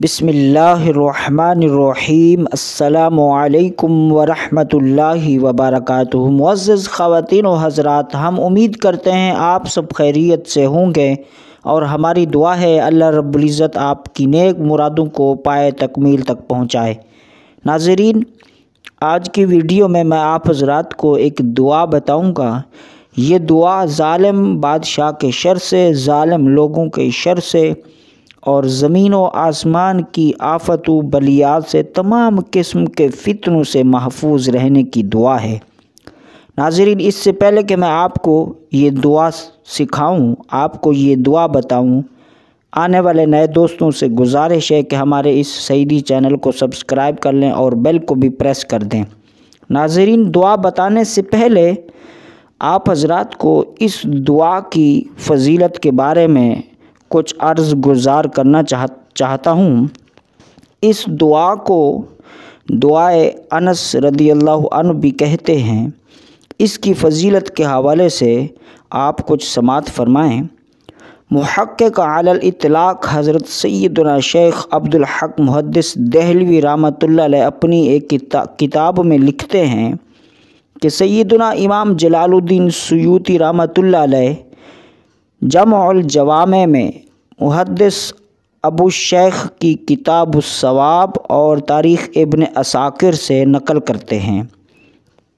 बिस्मिल्लाहिर्रहमानिर्रहीम। अस्सलामु अलैकुम वरहमतुल्लाहि वबरकातुहू। मुअज़्ज़ज़ ख़वातीन व हज़रात, हम उम्मीद करते हैं आप सब खैरियत से होंगे और हमारी दुआ है अल्लाह रब्बुल इज़्ज़त आपकी नेक मुरादों को पाए तकमील तक पहुँचाए। नाज़रीन, आज की वीडियो में मैं आप हज़रात को एक दुआ बताऊँगा। ये दुआ ज़ालिम बादशाह के शर से, ज़ालिम लोगों के शर से और ज़मीन व आसमान की आफत व बलियात से, तमाम किस्म के फितनों से महफूज रहने की दुआ है। नाज़रीन, इससे पहले कि मैं आपको ये दुआ सिखाऊं, आपको ये दुआ बताऊं, आने वाले नए दोस्तों से गुजारिश है कि हमारे इस सईदी चैनल को सब्सक्राइब कर लें और बेल को भी प्रेस कर दें। नाज़रीन, दुआ बताने से पहले आप हज़रात को इस दुआ की फ़जीलत के बारे में कुछ अर्ज़ गुज़ार करना चाहता हूँ। इस दुआ को दुआए अनस रदियल्लाहु अन्हु भी कहते हैं। इसकी फ़जीलत के हवाले से आप कुछ समात फ़रमाएँ। मुहक्किक़ अलल इतलाक़ हज़रत सैयदना शेख अब्दुल हक मुहद्दिस देहलवी रहमतुल्लाह अलैह अपनी एक किताब में लिखते हैं कि सैयदना इमाम जलालुद्दीन सुयूती रहमतुल्लाह अलैह जमउल जवामे में मुहद्दिस अबू शेख की किताबुस्सवाब और तारीख़ इब्न असाकिर से नकल करते हैं।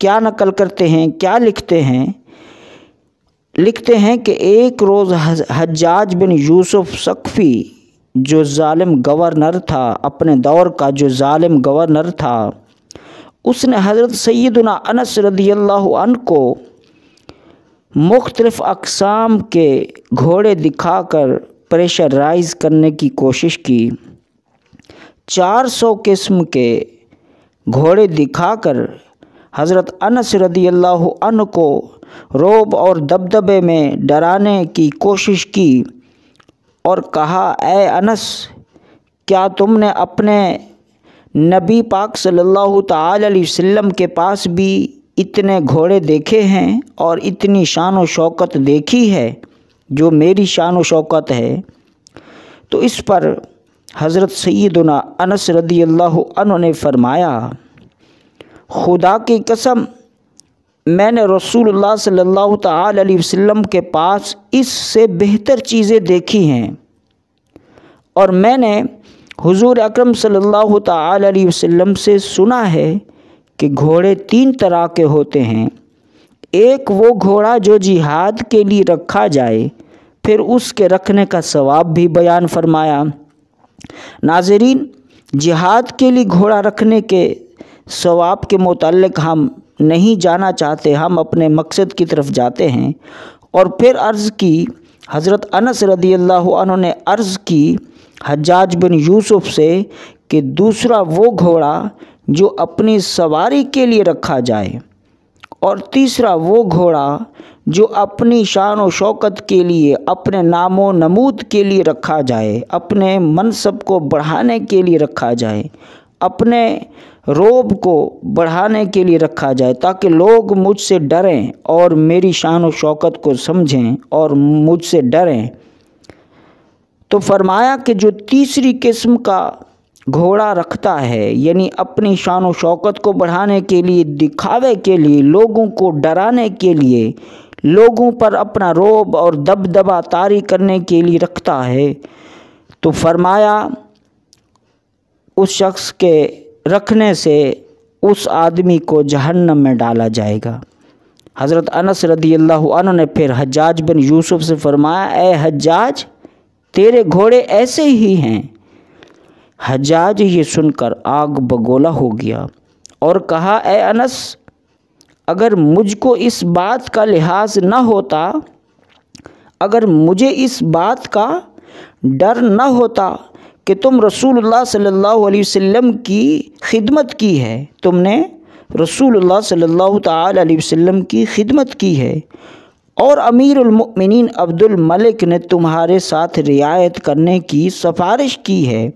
क्या नकल करते हैं, क्या लिखते हैं? लिखते हैं कि एक रोज़ हज्जाज बिन यूसुफ सकफ़ी, जो ज़ालिम गवर्नर था, अपने दौर का जो ज़ालिम गवर्नर था, उसने हज़रत सैयदना अनस रदियल्लाहु अन्हु को मुख्तलिफ़ अक़साम के घोड़े दिखाकर प्रेशराइज़ करने की कोशिश की। 400 किस्म के घोड़े दिखाकर हज़रत अनस रदियल्लाहु अन्हु को रौब और दबदबे में डराने की कोशिश की और कहा, ऐ अनस, क्या तुमने अपने नबी पाक सल्लल्लाहु ताला अलैहि वसल्लम के पास भी इतने घोड़े देखे हैं और इतनी शान व शौकत देखी है जो मेरी शान व शौकत है? तो इस पर हज़रत सैयदना अनस रदियल्लाहु अन्हु ने फरमाया, खुदा की कसम, मैंने रसूलुल्लाह सल्लल्लाहु ताला अलैहि वसल्लम के पास इससे बेहतर चीज़ें देखी हैं और मैंने हुज़ूर अकरम सल्लल्लाहु ताला अलैहि वसल्लम से सुना है कि घोड़े 3 तरह के होते हैं। एक वो घोड़ा जो जिहाद के लिए रखा जाए, फिर उसके रखने का सवाब भी बयान फरमाया। नाज़रीन, जिहाद के लिए घोड़ा रखने के सवाब के मुताल्लिक़ हम नहीं जाना चाहते, हम अपने मकसद की तरफ जाते हैं। और फिर अर्ज़ की, हज़रत अनस रदियल्लाहु अन्हु ने अर्ज़ की हज्जाज बिन यूसुफ से कि दूसरा वो घोड़ा जो अपनी सवारी के लिए रखा जाए और तीसरा वो घोड़ा जो अपनी शान व शौकत के लिए, अपने नामो नमूद के लिए रखा जाए, अपने मनसब को बढ़ाने के लिए रखा जाए, अपने रोब को बढ़ाने के लिए रखा जाए, ताकि लोग मुझसे डरें और मेरी शान व शौकत को समझें और मुझसे डरें। तो फरमाया कि जो तीसरी किस्म का घोड़ा रखता है, यानी अपनी शान व शौकत को बढ़ाने के लिए, दिखावे के लिए, लोगों को डराने के लिए, लोगों पर अपना रोब और दबदबा तारी करने के लिए रखता है, तो फरमाया उस शख्स के रखने से उस आदमी को जहन्नम में डाला जाएगा। हज़रत अनस रदियल्लाहु अन्हु ने फिर हज्जाज बिन यूसुफ से फरमाया, ए हज्जाज, तेरे घोड़े ऐसे ही हैं। हज्जाज ये सुनकर आग बगोला हो गया और कहा, ए अनस, अगर मुझको इस बात का लिहाज न होता, अगर मुझे इस बात का डर न होता कि तुम रसूलुल्लाह सल्लल्लाहु अलैहि वसल्लम की खिदमत की है, तुमने रसूलुल्लाह सल्लल्लाहु ताला अलैहि वसल्लम की खिदमत की है और अमीरुल मुमिनीन अब्दुल मलिक ने तुम्हारे साथ रियायत करने की सिफारिश की है,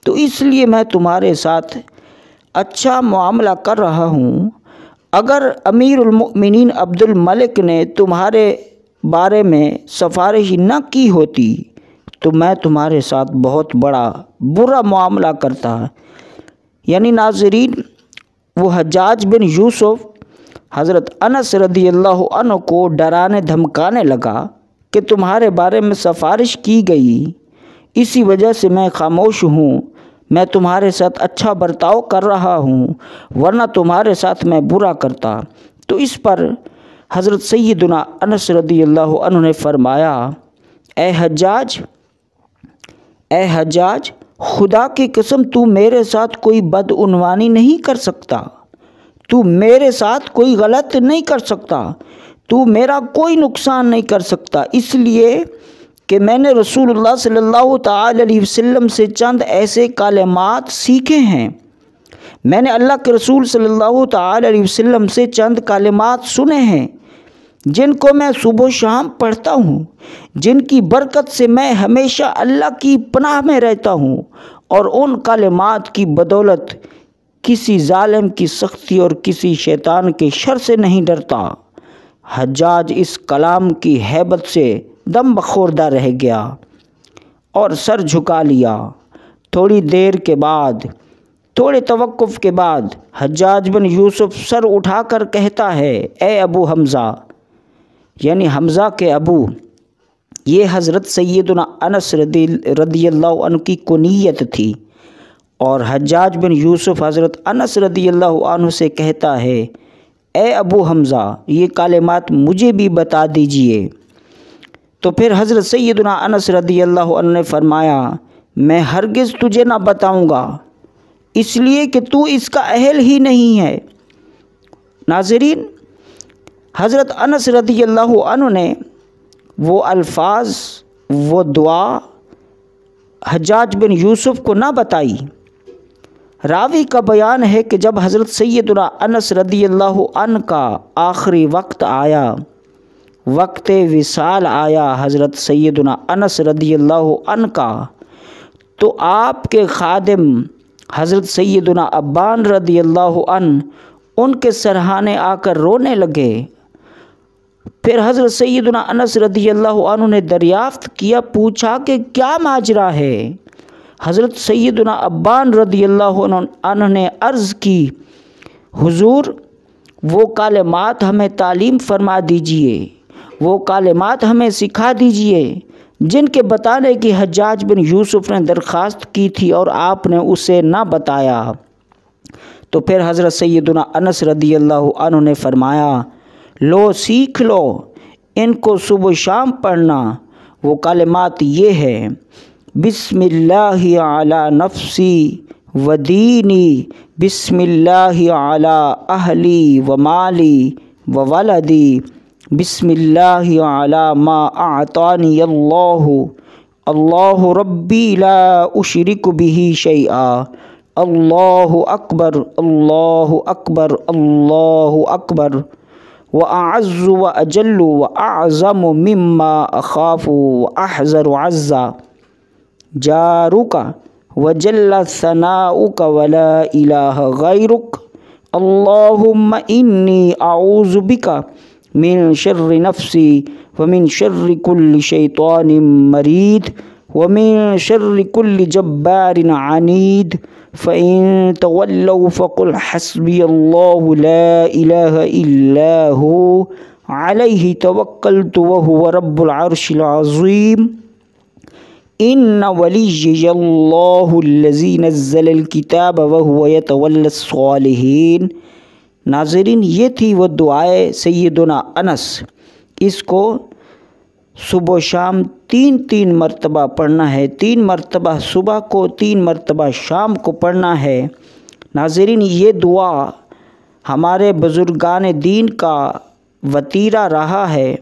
तो इसलिए मैं तुम्हारे साथ अच्छा मामला कर रहा हूँ। अगर अमीरुल मुमिनीन अब्दुल मलिक ने तुम्हारे बारे में सिफारिश न की होती تو میں تمہارے ساتھ بہت بڑا برا معاملہ کرتا۔ یعنی ناظرین، وہ حجاج بن یوسف حضرت انس رضی اللہ عنہ کو ڈرانے دھمکانے لگا کہ تمہارے بارے میں سفارش کی گئی، اسی وجہ سے میں خاموش ہوں، میں تمہارے ساتھ اچھا برتاؤ کر رہا ہوں، ورنہ تمہارے ساتھ میں برا کرتا۔ تو اس پر حضرت سیدنا انس رضی اللہ عنہ نے فرمایا، اے حجاج، خدا کی قسم تو میرے ساتھ کوئی بدعنوانی نہیں کر سکتا، تو میرے ساتھ کوئی غلط نہیں کر سکتا، تو میرا کوئی نقصان نہیں کر سکتا، اس لیے کہ میں نے رسول اللہ صلی اللہ تعالی علیہ وسلم سے چند ایسے کلمات سیکھے ہیں، میں نے اللہ کے رسول صلی اللہ تعالی علیہ وسلم سے چند کلمات سنے ہیں جن کو میں صبح و شام پڑھتا ہوں، جن کی برکت سے میں ہمیشہ اللہ کی پناہ میں رہتا ہوں، اور ان کلمات کی بدولت کسی ظالم کی سختی اور کسی شیطان کے شر سے نہیں ڈرتا۔ حجاج اس کلام کی ہیبت سے دم بخوردہ رہ گیا اور سر جھکا لیا۔ تھوڑے توقف کے بعد حجاج بن یوسف سر اٹھا کر کہتا ہے، اے ابو حمزہ، یعنی حمزہ کے ابو۔ یہ حضرت سیدنا انس رضی اللہ عنہ کی کنیت تھی، اور حجاج بن یوسف حضرت انس رضی اللہ عنہ سے کہتا ہے، اے ابو حمزہ، یہ کلمات مجھے بھی بتا دیجئے۔ تو پھر حضرت سیدنا انس رضی اللہ عنہ نے فرمایا، میں ہرگز تجھے نہ بتاؤں گا، اس لیے کہ تو اس کا اہل ہی نہیں ہے۔ ناظرین، حضرت انس رضی اللہ عنہ نے وہ الفاظ، وہ دعا حجاج بن یوسف کو نہ بتائی۔ راوی کا بیان ہے کہ جب حضرت سیدنا انس رضی اللہ عنہ کا آخری وقت آیا، وقت وصال آیا حضرت سیدنا انس رضی اللہ عنہ کا، تو آپ کے خادم حضرت سیدنا ابان رضی اللہ عنہ ان کے سرہانے آ کر رونے لگے۔ پھر حضرت سیدنا انس رضی اللہ عنہ نے دریافت کیا، پوچھا کہ کیا ماجرا ہے؟ حضرت سیدنا ابان رضی اللہ عنہ نے عرض کی، حضور، وہ کلمات ہمیں تعلیم فرما دیجئے، وہ کلمات ہمیں سکھا دیجئے جن کے بتانے کی حجاج بن یوسف نے درخواست کی تھی اور آپ نے اسے نہ بتایا۔ تو پھر حضرت سیدنا انس رضی اللہ عنہ نے فرمایا، لو سیکھ لو، ان کو صبح و شام پڑھنا۔ وہ کلمات یہ ہیں، بسم اللہ علی نفسی و دینی، بسم اللہ علی اہلی و مالی و ولدی، بسم اللہ علی ما اعطانی اللہ، اللہ ربی لا اشرک بہ شیئا، اللہ اکبر، اللہ اکبر، اللہ اکبر، وَأَعَزُّ وَأَجَلُّ وَأَعْظَمُ مِمَّا أَخَافُ وَأَحْذَرُ عَزَّ جَارُكَ وَجَلَّ ثَنَاؤُكَ وَلَا إِلَٰهَ غَيْرُكَ اللَّهُمَّ إِنِّي أَعُوذُ بِكَ مِن شَرِّ نَفْسِي وَمِن شَرِّ كُلِّ شَيْطَانٍ مَرِيدٍ وَمِن شَرِّ كُلِّ جَبَّارٍ عَنِيدٍ فَإِن تَوَلَّوْا فَقُلْ حَسْبِيَ اللَّهُ لَا إِلَٰهَ إِلَّا هُوَ عَلَيْهِ تَوَكَّلْتُ وَهُوَ رَبُّ الْعَرْشِ الْعَظِيمِ إِنَّ وَلِيِّيَ اللَّهُ الَّذِي نَزَّلَ الْكِتَابَ وَهُوَ يَتَوَلَّى الصَّالِحِينَ۔ ناظرین، یہ تھی وہ دعائے سیدنا انس۔ اس کو صبح و شام تین مرتبہ پڑھنا ہے، 3 مرتبہ صبح کو، 3 مرتبہ شام کو پڑھنا ہے۔ ناظرین، یہ دعا ہمارے بزرگان دین کا وتیرہ رہا ہے،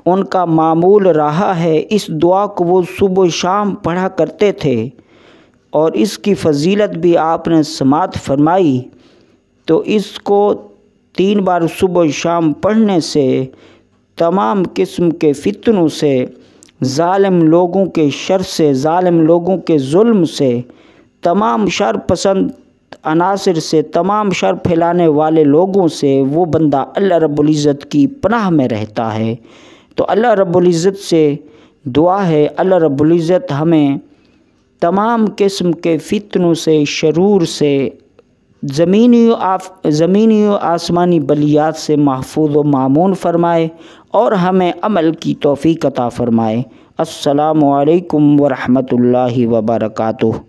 ان کا معمول رہا ہے۔ اس دعا کو وہ صبح و شام پڑھا کرتے تھے، اور اس کی فضیلت بھی آپ نے سماعت فرمائی۔ تو اس کو 3 بار صبح و شام پڑھنے سے تمام قسم کے فتنوں سے، ظالم لوگوں کے شر سے، ظالم لوگوں کے ظلم سے، تمام شر پسند عناصر سے، تمام شر پھیلانے والے لوگوں سے وہ بندہ اللہ رب العزت کی پناہ میں رہتا ہے۔ تو اللہ رب العزت سے دعا ہے اللہ رب العزت ہمیں تمام قسم کے فتنوں سے، شرور سے، زمینی و آسمانی بلیات سے محفوظ و مامون فرمائے اور ہمیں عمل کی توفیق عطا فرمائے۔ السلام علیکم ورحمۃ اللہ وبرکاتہ۔